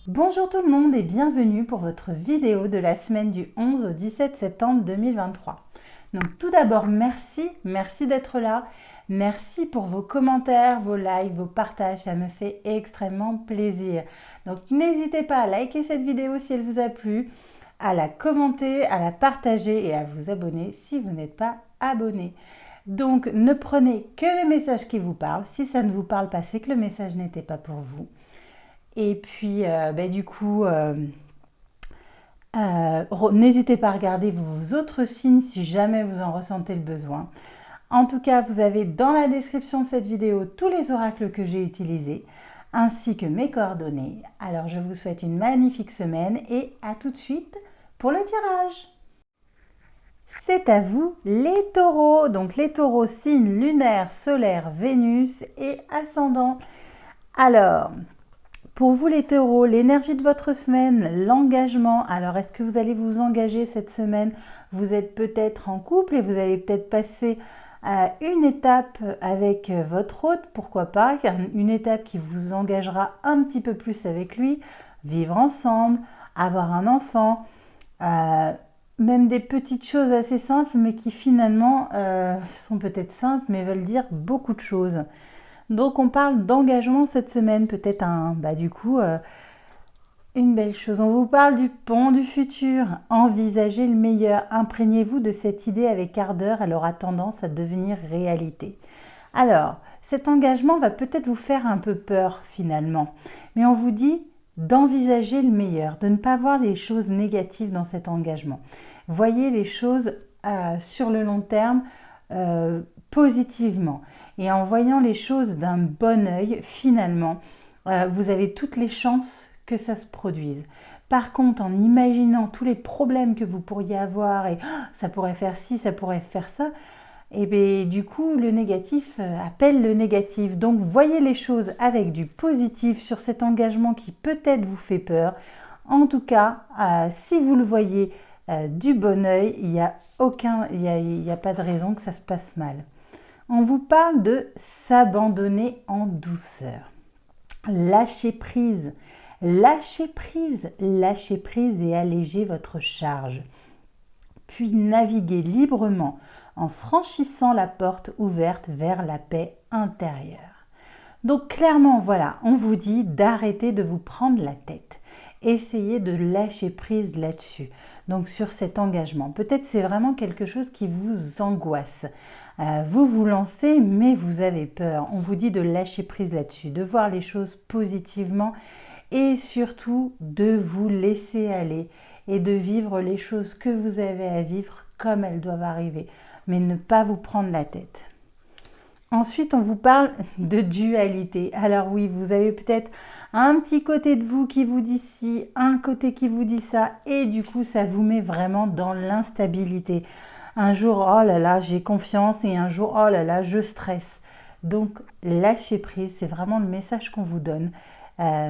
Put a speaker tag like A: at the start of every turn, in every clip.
A: Bonjour tout le monde et bienvenue pour votre vidéo de la semaine du 11 au 17 septembre 2023. Donc tout d'abord, merci d'être là. Merci pour vos commentaires, vos likes, vos partages, ça me fait extrêmement plaisir. Donc n'hésitez pas à liker cette vidéo si elle vous a plu, à la commenter, à la partager et à vous abonner si vous n'êtes pas abonné. Donc ne prenez que les messages qui vous parlent. Si ça ne vous parle pas, c'est que le message n'était pas pour vous. Et puis, n'hésitez pas à regarder vos autres signes si jamais vous en ressentez le besoin. En tout cas, vous avez dans la description de cette vidéo tous les oracles que j'ai utilisés, ainsi que mes coordonnées. Alors, je vous souhaite une magnifique semaine et à tout de suite pour le tirage. C'est à vous les taureaux. Donc, les taureaux, signe lunaire, solaire, Vénus et ascendant. Alors, pour vous les taureaux, l'énergie de votre semaine, l'engagement. Alors, est-ce que vous allez vous engager cette semaine? Vous êtes peut-être en couple et vous allez peut-être passer à une étape avec votre hôte, pourquoi pas, une étape qui vous engagera un petit peu plus avec lui, vivre ensemble, avoir un enfant, même des petites choses assez simples, mais qui finalement sont peut-être simples, mais veulent dire beaucoup de choses. Donc on parle d'engagement cette semaine, peut-être une belle chose. On vous parle du pont du futur, envisagez le meilleur, imprégnez-vous de cette idée avec ardeur, elle aura tendance à devenir réalité. Alors, cet engagement va peut-être vous faire un peu peur finalement, mais on vous dit d'envisager le meilleur, de ne pas voir les choses négatives dans cet engagement. Voyez les choses sur le long terme positivement. Et en voyant les choses d'un bon œil, finalement, vous avez toutes les chances que ça se produise. Par contre, en imaginant tous les problèmes que vous pourriez avoir, et ça pourrait faire ci, ça pourrait faire ça, et bien du coup, le négatif appelle le négatif. Donc, voyez les choses avec du positif sur cet engagement qui peut-être vous fait peur. En tout cas, si vous le voyez du bon œil, il n'y a pas de raison que ça se passe mal. On vous parle de s'abandonner en douceur. Lâchez prise, lâchez prise, lâchez prise et allégez votre charge. Puis naviguez librement en franchissant la porte ouverte vers la paix intérieure. Donc clairement, voilà, on vous dit d'arrêter de vous prendre la tête. Essayez de lâcher prise là-dessus. Donc sur cet engagement, peut-être c'est vraiment quelque chose qui vous angoisse. Vous vous lancez, mais vous avez peur. On vous dit de lâcher prise là-dessus, de voir les choses positivement et surtout de vous laisser aller et de vivre les choses que vous avez à vivre comme elles doivent arriver, mais ne pas vous prendre la tête. Ensuite, on vous parle de dualité. Alors oui, vous avez peut-être un petit côté de vous qui vous dit ci, un côté qui vous dit ça, et du coup, ça vous met vraiment dans l'instabilité. Un jour, oh là là, j'ai confiance, et un jour, oh là là, je stresse. Donc, lâchez prise, c'est vraiment le message qu'on vous donne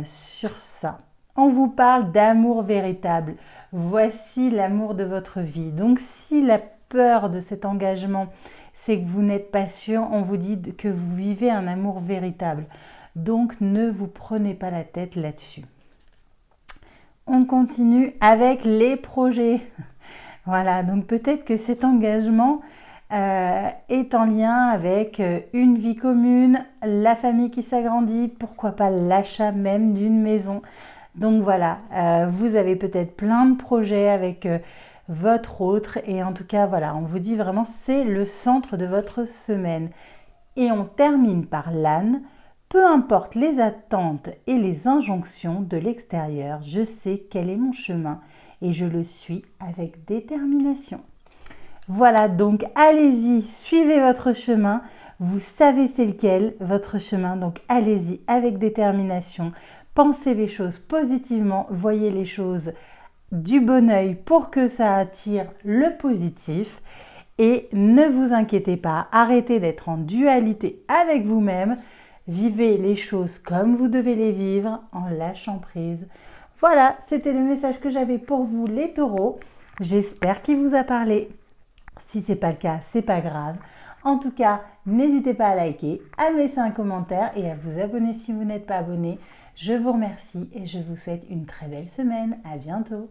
A: sur ça. On vous parle d'amour véritable. Voici l'amour de votre vie. Donc, si la peur de cet engagement, c'est que vous n'êtes pas sûr, on vous dit que vous vivez un amour véritable. Donc, ne vous prenez pas la tête là-dessus. On continue avec les projets. Voilà, donc peut-être que cet engagement est en lien avec une vie commune, la famille qui s'agrandit, pourquoi pas l'achat même d'une maison. Donc voilà, vous avez peut-être plein de projets avec votre autre, et en tout cas voilà, on vous dit vraiment c'est le centre de votre semaine. Et on termine par l'âne. Peu importe les attentes et les injonctions de l'extérieur, je sais quel est mon chemin et je le suis avec détermination. Voilà, donc allez-y, suivez votre chemin. Vous savez c'est lequel, votre chemin, donc allez-y avec détermination. Pensez les choses positivement, voyez les choses du bon œil pour que ça attire le positif. Et ne vous inquiétez pas, arrêtez d'être en dualité avec vous-même. Vivez les choses comme vous devez les vivre en lâchant prise. Voilà, c'était le message que j'avais pour vous les taureaux. J'espère qu'il vous a parlé. Si ce n'est pas le cas, c'est pas grave. En tout cas, n'hésitez pas à liker, à me laisser un commentaire et à vous abonner si vous n'êtes pas abonné. Je vous remercie et je vous souhaite une très belle semaine. À bientôt.